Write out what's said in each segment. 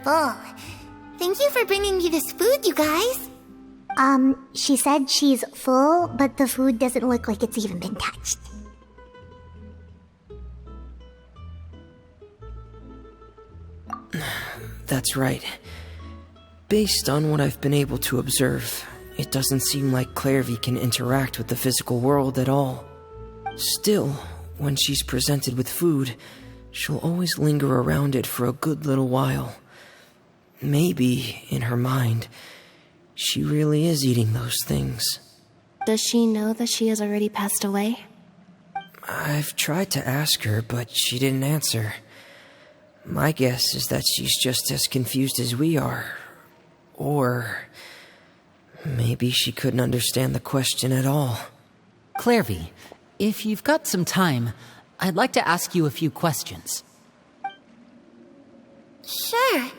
full. Thank you for bringing me this food, you guys. She said she's full, but the food doesn't look like it's even been touched. That's right. Based on what I've been able to observe, it doesn't seem like Clairvy can interact with the physical world at all. Still, when she's presented with food, she'll always linger around it for a good little while. Maybe, in her mind, she really is eating those things. Does she know that she has already passed away? I've tried to ask her, but she didn't answer. My guess is that she's just as confused as we are. Or maybe she couldn't understand the question at all. Clairvy, if you've got some time, I'd like to ask you a few questions. Sure.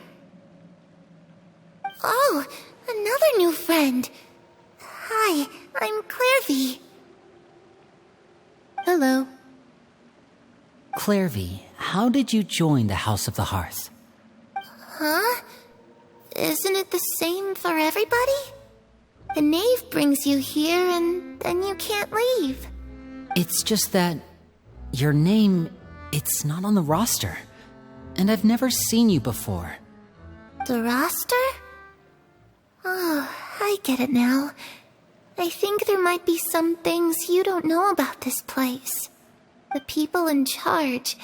Oh, another new friend. Hi, I'm Clairvy. Hello. Clairvy, how did you join the House of the Hearth? Huh? Isn't it the same for everybody? The knave brings you here and then you can't leave. It's just that your name, it's not on the roster. And I've never seen you before. The roster? Oh, I get it now. I think there might be some things you don't know about this place. The people in charge,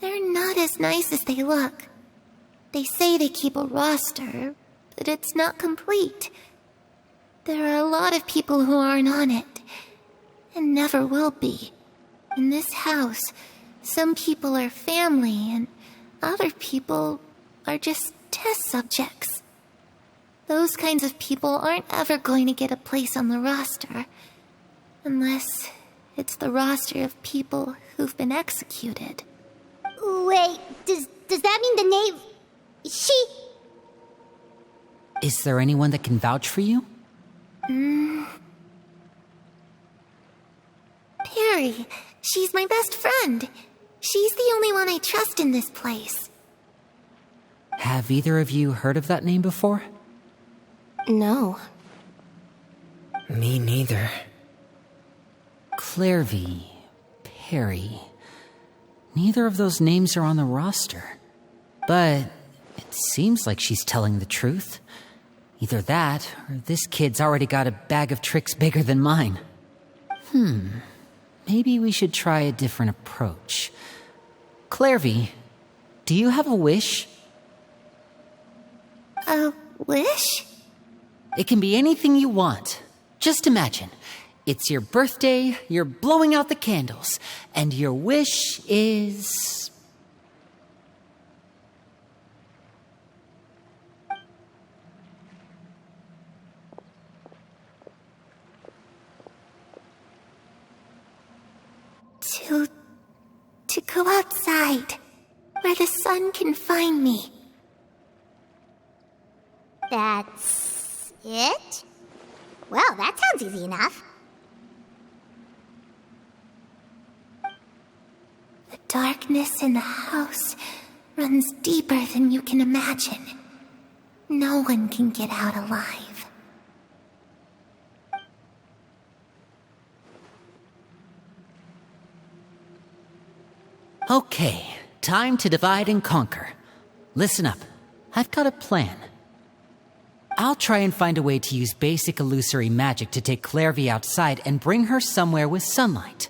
they're not as nice as they look. They say they keep a roster, but it's not complete. There are a lot of people who aren't on it, and never will be. In this house, some people are family, and other people are just test subjects. Those kinds of people aren't ever going to get a place on the roster, unless it's the roster of people who've been executed. Wait, does that mean the knave... She... Is there anyone that can vouch for you? Perry, she's my best friend. She's the only one I trust in this place. Have either of you heard of that name before? No. Me neither. Clairvy, Perry. Neither of those names are on the roster. But it seems like she's telling the truth. Either that, or this kid's already got a bag of tricks bigger than mine. Maybe we should try a different approach. Clairvy, do you have a wish? A wish? It can be anything you want. Just imagine. It's your birthday, you're blowing out the candles, and your wish is... To go outside, where the sun can find me. That's... it? Well, that sounds easy enough. The darkness in the house runs deeper than you can imagine. No one can get out alive. Okay, time to divide and conquer. Listen up, I've got a plan. I'll try and find a way to use basic illusory magic to take Clairvy outside and bring her somewhere with sunlight.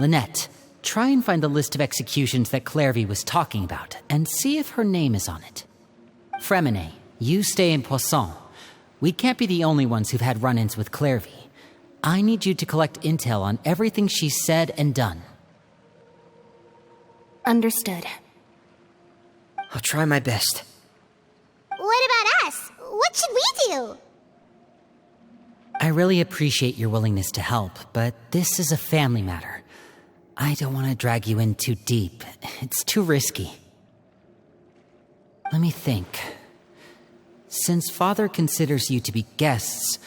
Lynette, try and find the list of executions that Clairvy was talking about and see if her name is on it. Fremine, you stay in Poisson. We can't be the only ones who've had run-ins with Clairvy. I need you to collect intel on everything she's said and done. Understood. I'll try my best. What about us? What should we do? I really appreciate your willingness to help, but this is a family matter. I don't want to drag you in too deep. It's too risky. Let me think. Since Father considers you to be guests,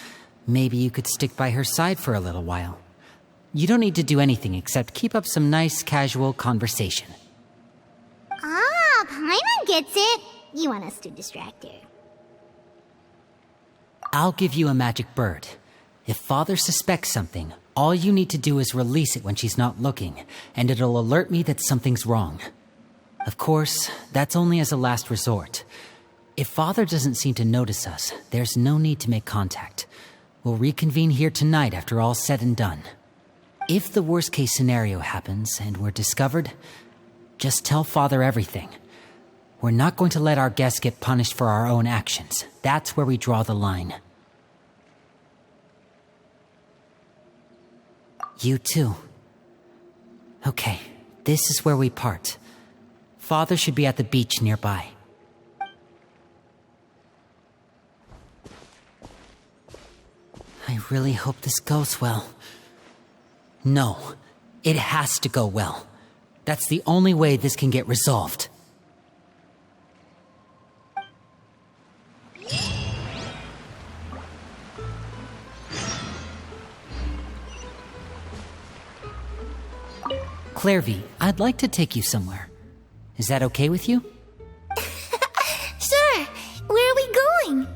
maybe you could stick by her side for a little while. You don't need to do anything except keep up some nice, casual conversation. Ah, Paimon gets it. you want us to distract her. I'll give you a magic bird. If Father suspects something, all you need to do is release it when she's not looking, and it'll alert me that something's wrong. Of course, that's only as a last resort. If Father doesn't seem to notice us, there's no need to make contact. We'll reconvene here tonight after all's said and done. If the worst-case scenario happens and we're discovered, just tell Father everything. We're not going to let our guests get punished for our own actions. That's where we draw the line. You too. Okay, this is where we part. Father should be at the beach nearby. I really hope this goes well. No, it has to go well. That's the only way this can get resolved. Clairvy, I'd like to take you somewhere. Is that okay with you? Sure. Where are we going?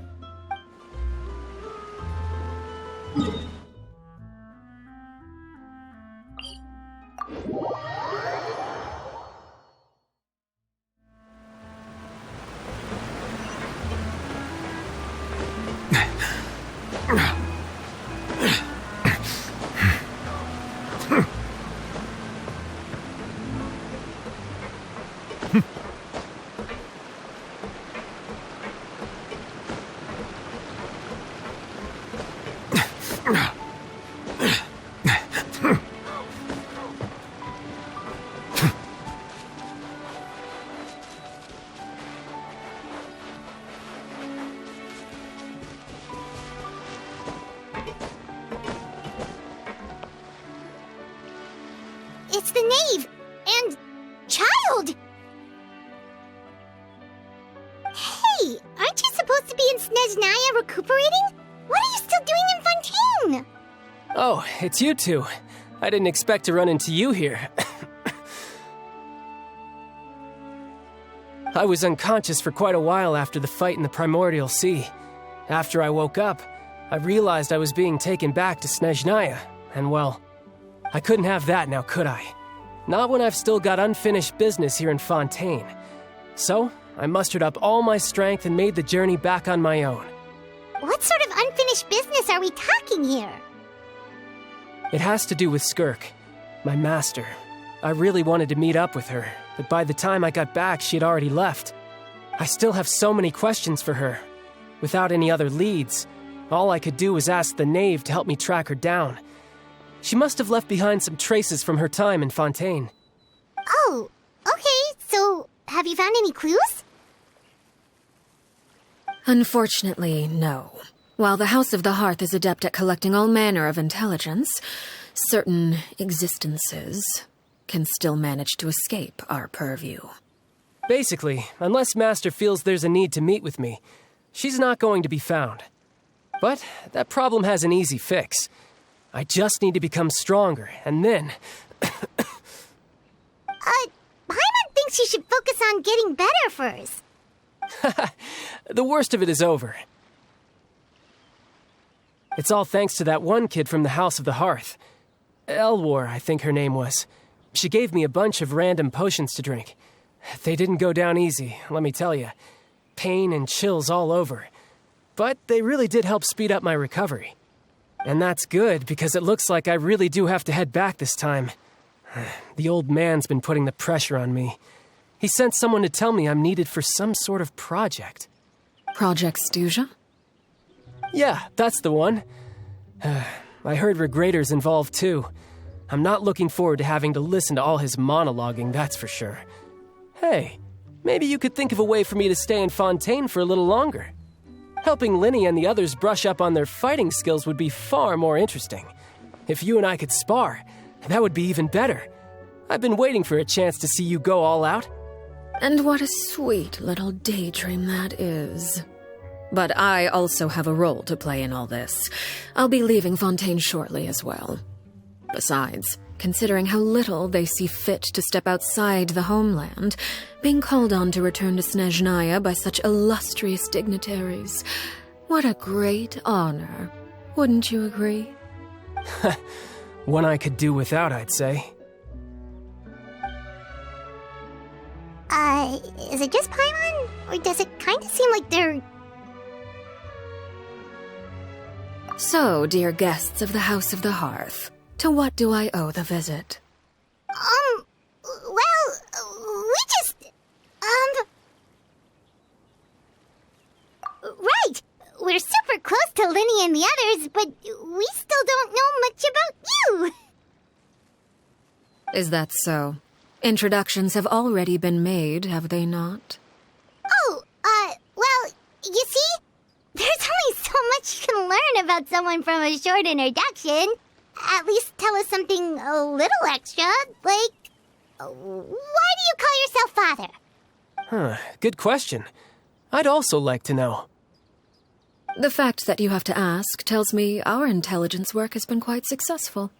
It's the knave! And... child! Hey, aren't you supposed to be in Snezhnaya recuperating? What are you still doing in Fontaine? Oh, it's you two. I didn't expect to run into you here. I was unconscious for quite a while after the fight in the Primordial Sea. After I woke up, I realized I was being taken back to Snezhnaya, and well, I couldn't have that now, could I? Not when I've still got unfinished business here in Fontaine. So, I mustered up all my strength and made the journey back on my own. What sort of unfinished business are we talking here? It has to do with Skirk, my master. I really wanted to meet up with her, but by the time I got back, she had already left. I still have so many questions for her. Without any other leads, all I could do was ask the knave to help me track her down. She must have left behind some traces from her time in Fontaine. Oh, okay, so have you found any clues? Unfortunately, no. While the House of the Hearth is adept at collecting all manner of intelligence, certain existences can still manage to escape our purview. Basically, unless Master feels there's a need to meet with me, she's not going to be found. But that problem has an easy fix. I just need to become stronger, and then... Paimon thinks you should focus on getting better first. The worst of it is over. It's all thanks to that one kid from the House of the Hearth. Elwar, I think her name was. She gave me a bunch of random potions to drink. They didn't go down easy, let me tell you. Pain and chills all over. But they really did help speed up my recovery. And that's good, because it looks like I really do have to head back this time. The old man's been putting the pressure on me. He sent someone to tell me I'm needed for some sort of project. Project Stuja? Yeah, that's the one. I heard Regrator's involved too. I'm not looking forward to having to listen to all his monologuing, that's for sure. Hey, maybe you could think of a way for me to stay in Fontaine for a little longer. Helping Linny and the others brush up on their fighting skills would be far more interesting. If you and I could spar, that would be even better. I've been waiting for a chance to see you go all out. And what a sweet little daydream that is. But I also have a role to play in all this. I'll be leaving Fontaine shortly as well. Besides, considering how little they see fit to step outside the homeland, being called on to return to Snezhnaya by such illustrious dignitaries. What a great honor. Wouldn't you agree? One I could do without, I'd say. Is it just Paimon? Or does it kind of seem like they're... So, dear guests of the House of the Hearth, to what do I owe the visit? Well, we just... Right! We're super close to Linny and the others, but we still don't know much about you! Is that so? Introductions have already been made, have they not? Oh, well, you see? There's only so much you can learn about someone from a short introduction. At least tell us something a little extra, like... Why do you call yourself father? Good question. I'd also like to know. The fact that you have to ask tells me our intelligence work has been quite successful.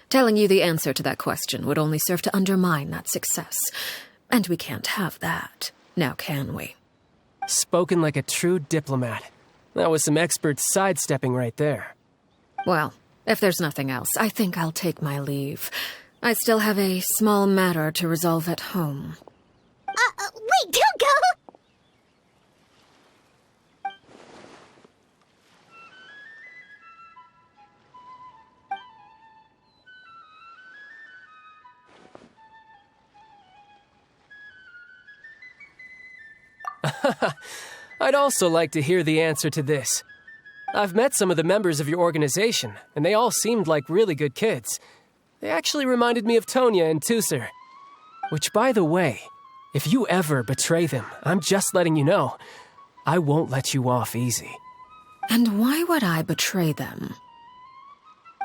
Telling you the answer to that question would only serve to undermine that success. And we can't have that, now can we? Spoken like a true diplomat. That was some expert sidestepping right there. Well, if there's nothing else, I think I'll take my leave. I still have a small matter to resolve at home. Wait, don't go! I'd also like to hear the answer to this. I've met some of the members of your organization, and they all seemed like really good kids. They actually reminded me of Tonya and Tusser. Which, by the way, if you ever betray them, I'm just letting you know, I won't let you off easy. And why would I betray them?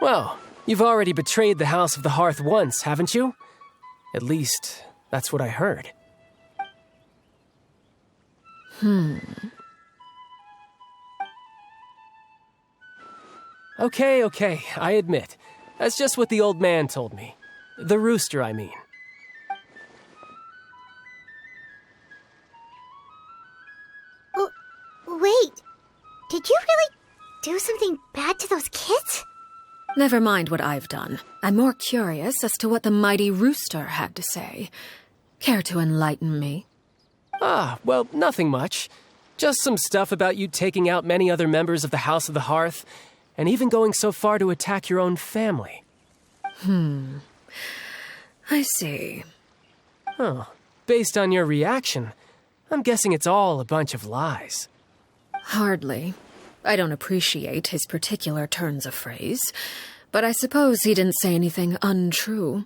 Well, you've already betrayed the House of the Hearth once, haven't you? At least, that's what I heard. Okay, I admit. That's just what the old man told me. The rooster, I mean. Wait, did you really do something bad to those kids? Never mind what I've done. I'm more curious as to what the mighty rooster had to say. Care to enlighten me? Well, nothing much. Just some stuff about you taking out many other members of the House of the Hearth, and even going so far to attack your own family. I see. Based on your reaction, I'm guessing it's all a bunch of lies. Hardly. I don't appreciate his particular turns of phrase, but I suppose he didn't say anything untrue.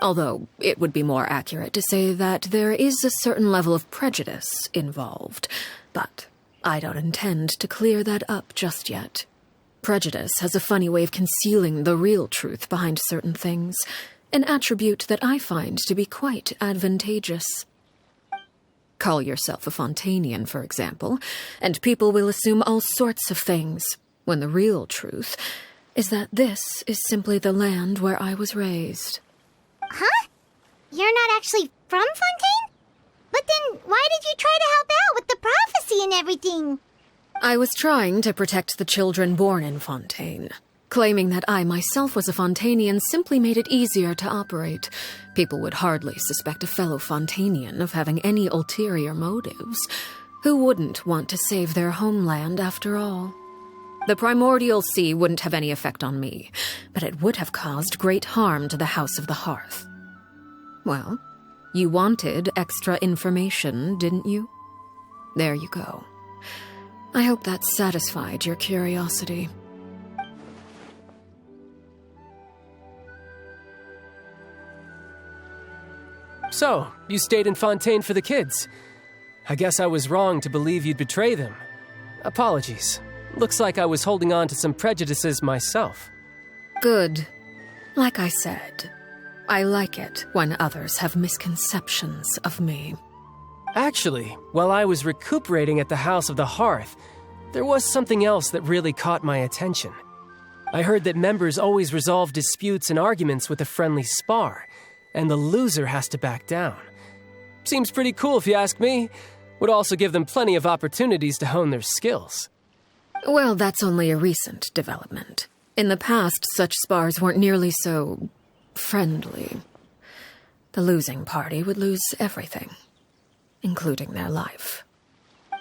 Although it would be more accurate to say that there is a certain level of prejudice involved, but I don't intend to clear that up just yet. Prejudice has a funny way of concealing the real truth behind certain things, an attribute that I find to be quite advantageous. Call yourself a Fontanian, for example, and people will assume all sorts of things, when the real truth is that this is simply the land where I was raised. Huh? You're not actually from Fontaine? But then why did you try to help out with the prophecy and everything? I was trying to protect the children born in Fontaine. Claiming that I myself was a Fontanian simply made it easier to operate. People would hardly suspect a fellow Fontanian of having any ulterior motives. Who wouldn't want to save their homeland after all? The primordial sea wouldn't have any effect on me, but it would have caused great harm to the House of the Hearth. Well, you wanted extra information, didn't you? There you go. I hope that satisfied your curiosity. So, you stayed in Fontaine for the kids. I guess I was wrong to believe you'd betray them. Apologies. Looks like I was holding on to some prejudices myself. Good. Like I said, I like it when others have misconceptions of me. Actually, while I was recuperating at the House of the Hearth, there was something else that really caught my attention. I heard that members always resolve disputes and arguments with a friendly spar, and the loser has to back down. Seems pretty cool if you ask me. Would also give them plenty of opportunities to hone their skills. Well, that's only a recent development. In the past, such spars weren't nearly so friendly. The losing party would lose everything, including their life.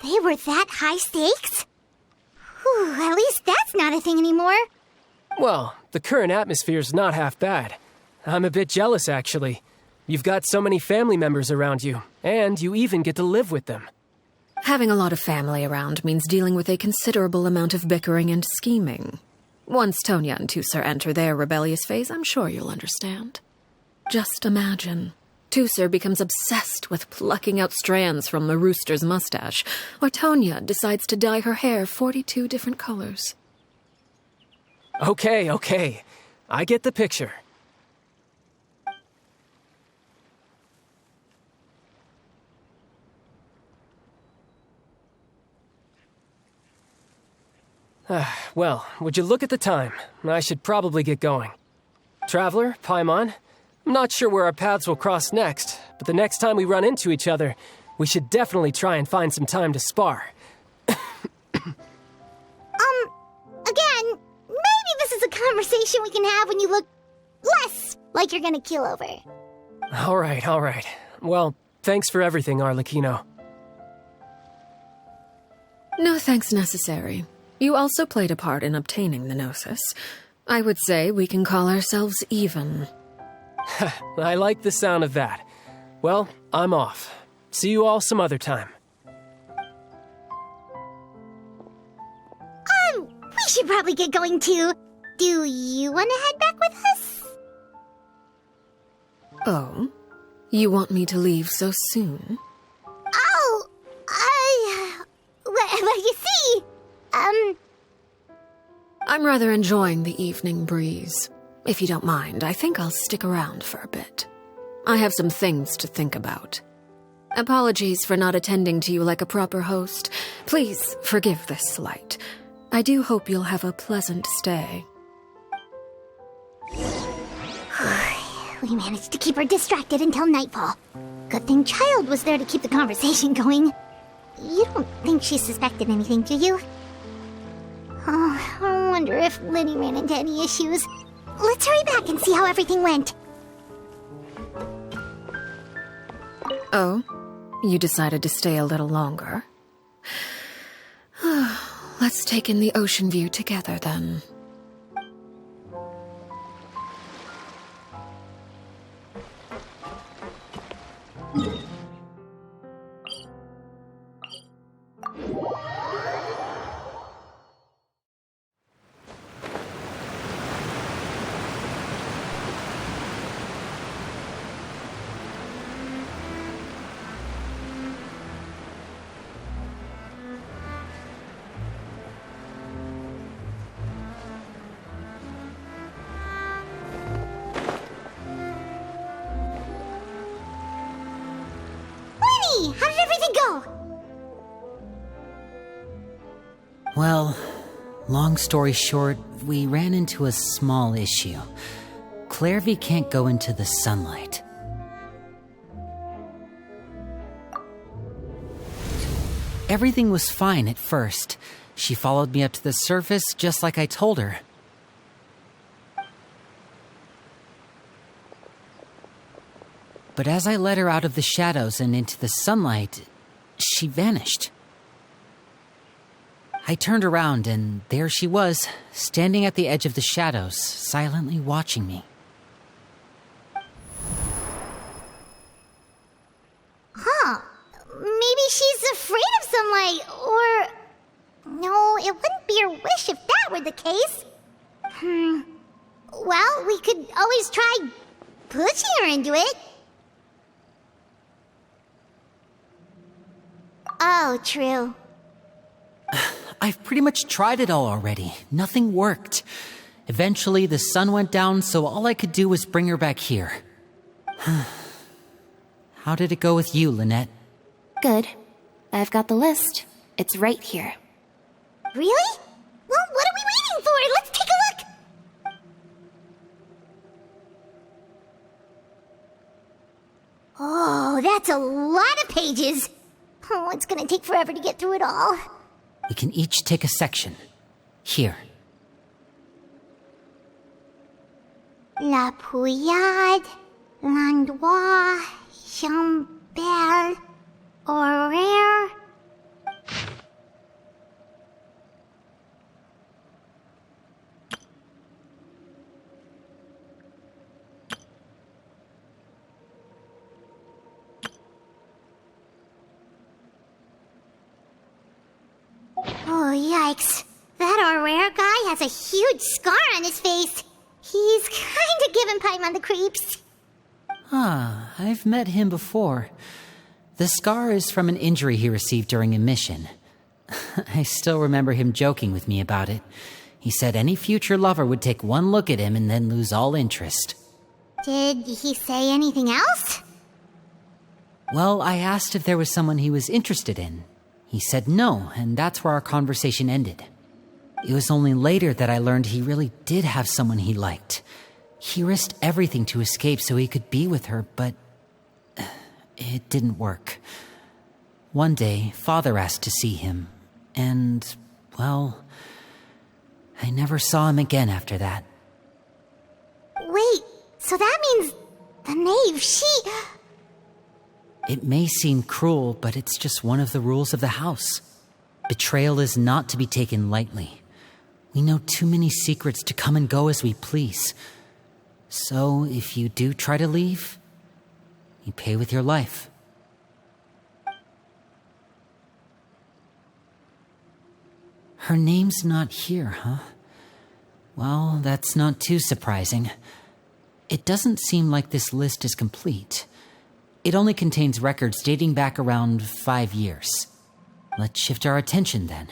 They were that high stakes? Whew, at least that's not a thing anymore. Well, the current atmosphere's not half bad. I'm a bit jealous, actually. You've got so many family members around you, and you even get to live with them. Having a lot of family around means dealing with a considerable amount of bickering and scheming. Once Tonya and Tusser enter their rebellious phase, I'm sure you'll understand. Just imagine. Tusser becomes obsessed with plucking out strands from the rooster's mustache, or Tonya decides to dye her hair 42 different colors. Okay. I get the picture. Well, would you look at the time? I should probably get going. Traveler, Paimon, I'm not sure where our paths will cross next, but the next time we run into each other, we should definitely try and find some time to spar. Again, maybe this is a conversation we can have when you look less like you're gonna keel over. All right. Well, thanks for everything, Arlecchino. No thanks necessary. You also played a part in obtaining the Gnosis. I would say we can call ourselves even. I like the sound of that. Well, I'm off. See you all some other time. We should probably get going too. Do you want to head back with us? Oh? You want me to leave so soon? Well, you see, I'm rather enjoying the evening breeze. If you don't mind, I think I'll stick around for a bit. I have some things to think about. Apologies for not attending to you like a proper host. Please forgive this slight. I do hope you'll have a pleasant stay. We managed to keep her distracted until nightfall. Good thing Child was there to keep the conversation going. You don't think she suspected anything, do you? Oh, I wonder if Linny ran into any issues. Let's hurry back and see how everything went. Oh? You decided to stay a little longer? Let's take in the ocean view together, then. How did everything go? Well, long story short, we ran into a small issue. Clairvy can't go into the sunlight. Everything was fine at first. She followed me up to the surface just like I told her. But as I led her out of the shadows and into the sunlight, she vanished. I turned around and there she was, standing at the edge of the shadows, silently watching me. Huh. Maybe she's afraid of sunlight, or... No, it wouldn't be her wish if that were the case. Well, we could always try pushing her into it. Oh, true. I've pretty much tried it all already. Nothing worked. Eventually, the sun went down, so all I could do was bring her back here. How did it go with you, Lynette? Good. I've got the list. It's right here. Really? Well, what are we waiting for? Let's take a look! That's a lot of pages. Oh, it's gonna take forever to get through it all. We can each take a section. Here. La Pouillade, l'endroit, Chambel, Horaire. Oh, yikes. That Horaire guy has a huge scar on his face. He's kinda giving Paimon the creeps. Ah, I've met him before. The scar is from an injury he received during a mission. I still remember him joking with me about it. He said any future lover would take one look at him and then lose all interest. Did he say anything else? Well, I asked if there was someone he was interested in. He said no, and that's where our conversation ended. It was only later that I learned he really did have someone he liked. He risked everything to escape so he could be with her, but it didn't work. One day, Father asked to see him, and, well, I never saw him again after that. Wait, so that means the knave, It may seem cruel, but it's just one of the rules of the house. Betrayal is not to be taken lightly. We know too many secrets to come and go as we please. So, if you do try to leave, you pay with your life. Her name's not here, huh? Well, that's not too surprising. It doesn't seem like this list is complete. It only contains records dating back around 5 years. Let's shift our attention then.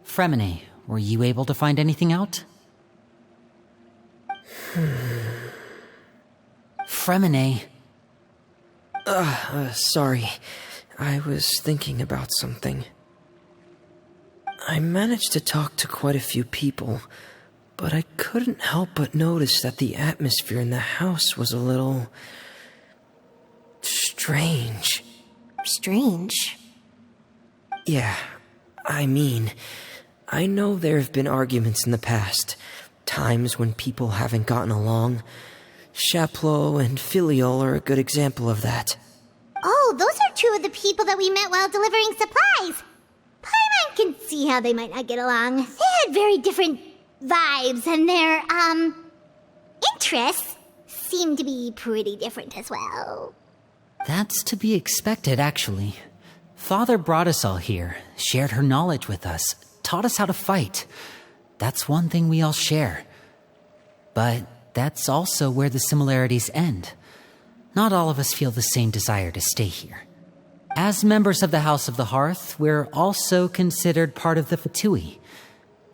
Fremine, were you able to find anything out? Fremine. Sorry. I was thinking about something. I managed to talk to quite a few people, but I couldn't help but notice that the atmosphere in the house was a little strange. Strange? Yeah, I mean, I know there have been arguments in the past, times when people haven't gotten along. Chaplot and Filiol are a good example of that. Oh, those are two of the people that we met while delivering supplies. Paimon can see how they might not get along. They had very different vibes, and their, interests seem to be pretty different as well. That's to be expected, actually. Father brought us all here, shared her knowledge with us, taught us how to fight. That's one thing we all share. But that's also where the similarities end. Not all of us feel the same desire to stay here. As members of the House of the Hearth, we're also considered part of the Fatui.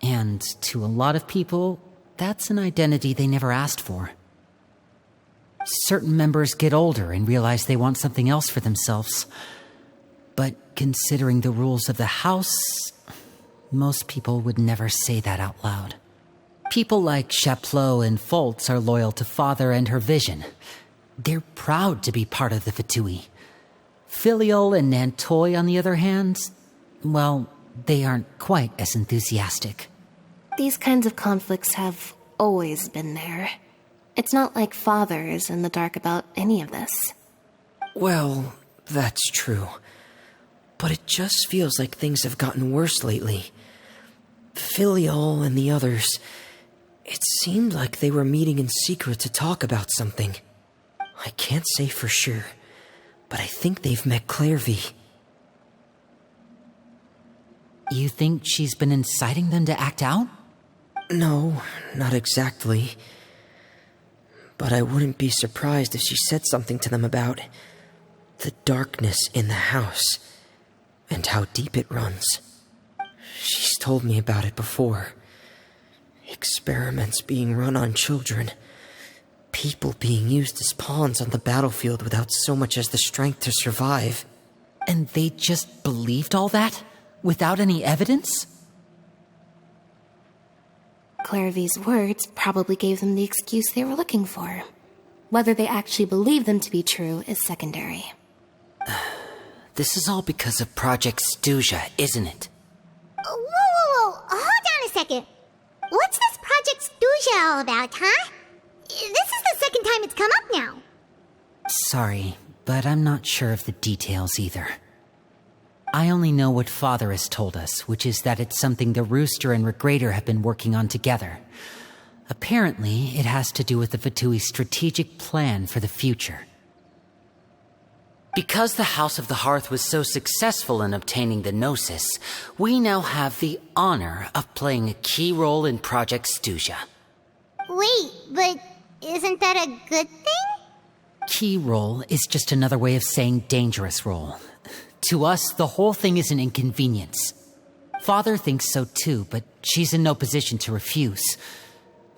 And to a lot of people, that's an identity they never asked for. Certain members get older and realize they want something else for themselves. But considering the rules of the house, most people would never say that out loud. People like Chaplot and Foltz are loyal to Father and her vision. They're proud to be part of the Fatui. Filiol and Nantoy, on the other hand, well, they aren't quite as enthusiastic. These kinds of conflicts have always been there. It's not like Father is in the dark about any of this. Well, that's true. But it just feels like things have gotten worse lately. Filiol and the others, it seemed like they were meeting in secret to talk about something. I can't say for sure, but I think they've met Clairvy. You think she's been inciting them to act out? No, not exactly. But I wouldn't be surprised if she said something to them about the darkness in the house and how deep it runs. She's told me about it before. Experiments being run on children. People being used as pawns on the battlefield without so much as the strength to survive. And they just believed all that? Without any evidence? Clairvy's words probably gave them the excuse they were looking for. Whether they actually believe them to be true is secondary. This is all because of Project Stuja, isn't it? Whoa. Hold on a second. What's this Project Stuja all about, huh? This is the second time it's come up now. Sorry, but I'm not sure of the details either. I only know what Father has told us, which is that it's something the Rooster and Regrator have been working on together. Apparently, it has to do with the Fatui's strategic plan for the future. Because the House of the Hearth was so successful in obtaining the Gnosis, we now have the honor of playing a key role in Project Stuja. Wait, but isn't that a good thing? Key role is just another way of saying dangerous role. To us, the whole thing is an inconvenience. Father thinks so too, but she's in no position to refuse.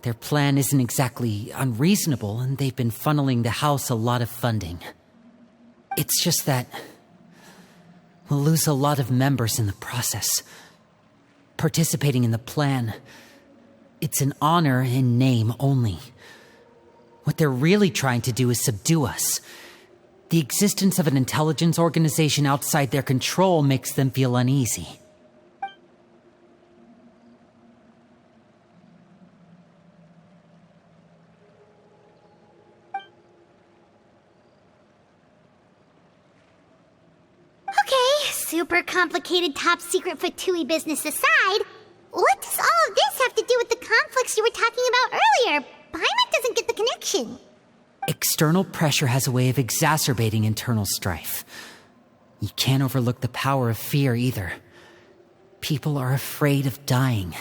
Their plan isn't exactly unreasonable, and they've been funneling the house a lot of funding. It's just that we'll lose a lot of members in the process. Participating in the plan, it's an honor in name only. What they're really trying to do is subdue us. The existence of an intelligence organization outside their control makes them feel uneasy. Okay, super complicated top secret Fatui business aside, what does all of this have to do with the conflicts you were talking about earlier? Paimon doesn't get the connection. External pressure has a way of exacerbating internal strife. You can't overlook the power of fear either. People are afraid of dying,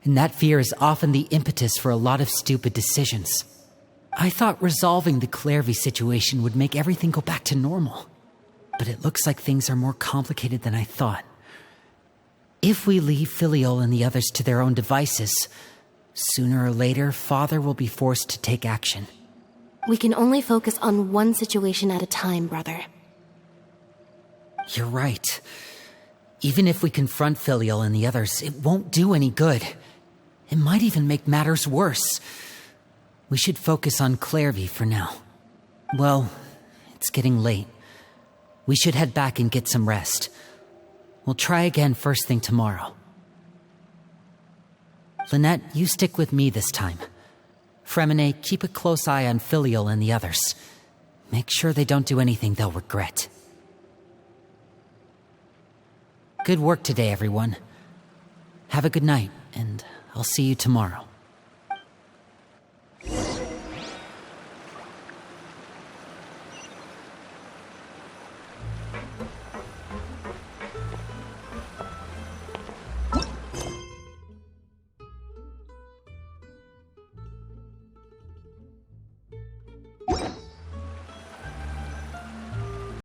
and that fear is often the impetus for a lot of stupid decisions. I thought resolving the Clairvy situation would make everything go back to normal, but it looks like things are more complicated than I thought. If we leave Filiol and the others to their own devices, sooner or later, Father will be forced to take action. We can only focus on one situation at a time, brother. You're right. Even if we confront Filial and the others, it won't do any good. It might even make matters worse. We should focus on Clairvy for now. Well, it's getting late. We should head back and get some rest. We'll try again first thing tomorrow. Lynette, you stick with me this time. Fremine, keep a close eye on Filial and the others. Make sure they don't do anything they'll regret. Good work today, everyone. Have a good night, and I'll see you tomorrow.